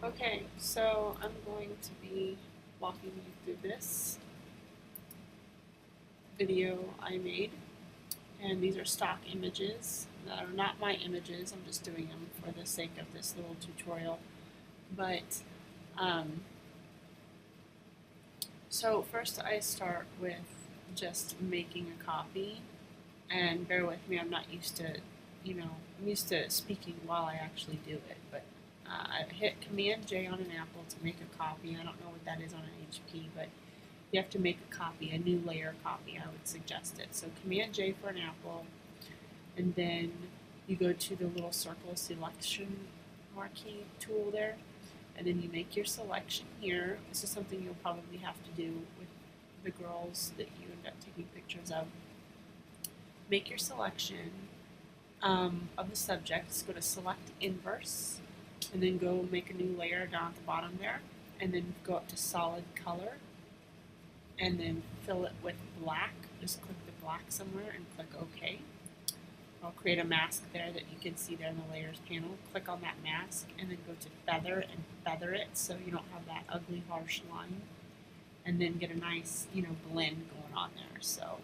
Okay, so I'm going to be walking you through this video I made, and these are stock images that are not my images. I'm just doing them for the sake of this little tutorial. But so first I start with just making a copy, and bear with me, I'm not used to, I'm used to speaking while I actually do it, but I hit Command J on an Apple to make a copy. I don't know what that is on an HP, but you have to make a copy, a new layer copy, I would suggest it. So Command J for an Apple, and then you go to the little circle selection marquee tool there, and then you make your selection here. This is something you'll probably have to do with the girls that you end up taking pictures of. Make your selection of the subjects. Go to select inverse, and then go make a new layer down at the bottom there, and then go up to solid color, and then fill it with black. Just click the black somewhere and click OK. I'll create a mask there that you can see there in the layers panel. Click on that mask and then go to feather and feather it so you don't have that ugly harsh line, and then get a nice blend going on there. So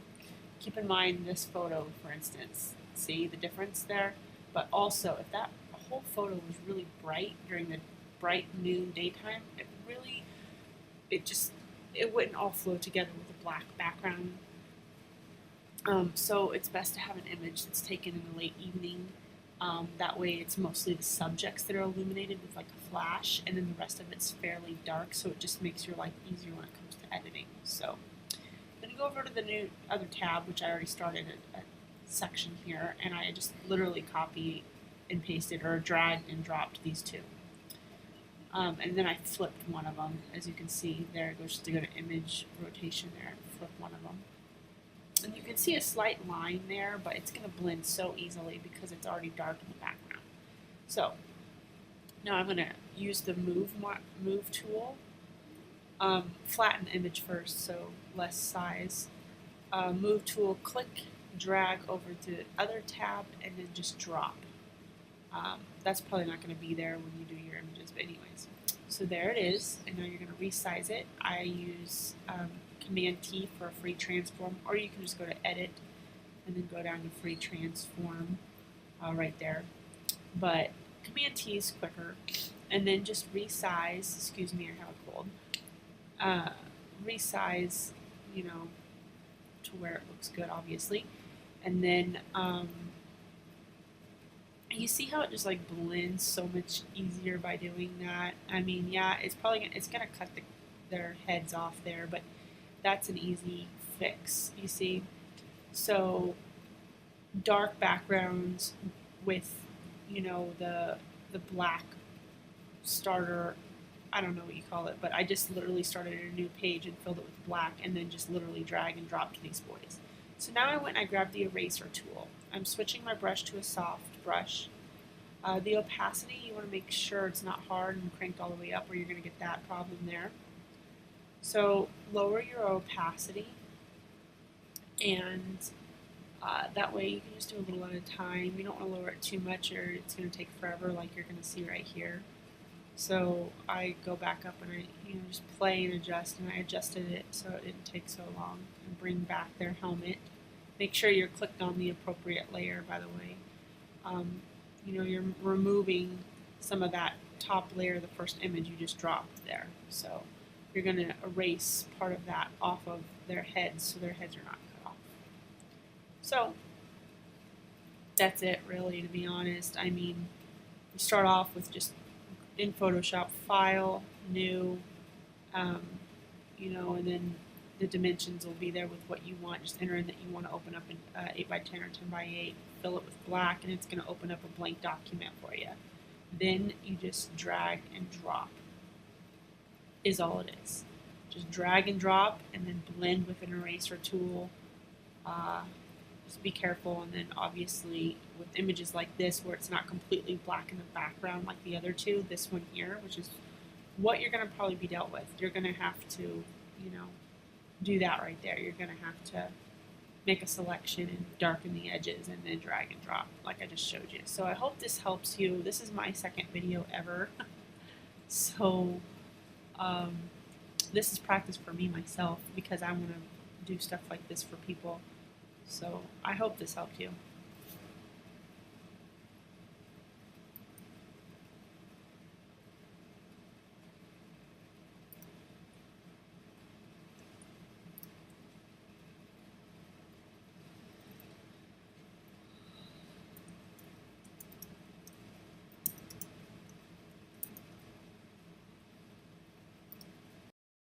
keep in mind this photo, for instance, see the difference there? But also if that whole photo was really bright during the bright noon daytime, it wouldn't all flow together with a black background. So it's best to have an image that's taken in the late evening. That way it's mostly the subjects that are illuminated with like a flash, and then the rest of it's fairly dark, so it just makes your life easier when it comes to editing. So I'm going to go over to the new other tab, which I already started a section here, and I just literally copy and pasted or dragged and dropped these two. And then I flipped one of them. As you can see there, it goes to go to image rotation there, flip one of them. And you can see a slight line there, but it's going to blend so easily because it's already dark in the background. So now I'm going to use the move tool. Flatten the image first, so less size. Move tool, click, drag over to the other tab, and then just drop. That's probably not going to be there when you do your images, but anyways. So there it is, and now you're going to resize it. I use Command T for a free transform, or you can just go to Edit and then go down to free transform right there. But Command T is quicker, and then just resize. Excuse me, I have a cold. Resize, to where it looks good, obviously, and then. You see how it just like blends so much easier by doing that? I mean, yeah, it's gonna cut their heads off there, but that's an easy fix, you see. So dark backgrounds with the black starter, I don't know what you call it, but I just literally started a new page and filled it with black, and then just literally drag and dropped these boys. So now I went and I grabbed the eraser tool. I'm switching my brush to a soft brush. The opacity, you want to make sure it's not hard and cranked all the way up, or you're going to get that problem there. So lower your opacity, and that way you can just do a little at a time. You don't want to lower it too much or it's going to take forever, like you're going to see right here. So I go back up and I just play and adjust, and I adjusted it so it didn't take so long, and bring back their helmet. Make sure you're clicked on the appropriate layer, by the way. You're removing some of that top layer of the first image you just dropped there. So you're going to erase part of that off of their heads so their heads are not cut off. So that's it, really, to be honest. I mean, you start off with just in Photoshop, File, New, and then the dimensions will be there with what you want. Just enter in that you want to open up an 8x10 or 10x8, fill it with black, and it's going to open up a blank document for you. Then you just drag and drop, is all it is. Just drag and drop, and then blend with an eraser tool. Just be careful, and then obviously with images like this where it's not completely black in the background like the other two, this one here, which is what you're going to probably be dealt with. You're going to have to, do that right there. You're going to have to make a selection and darken the edges and then drag and drop like I just showed you. So I hope this helps you. This is my second video ever. So this is practice for me myself because I want to do stuff like this for people. So I hope this helped you.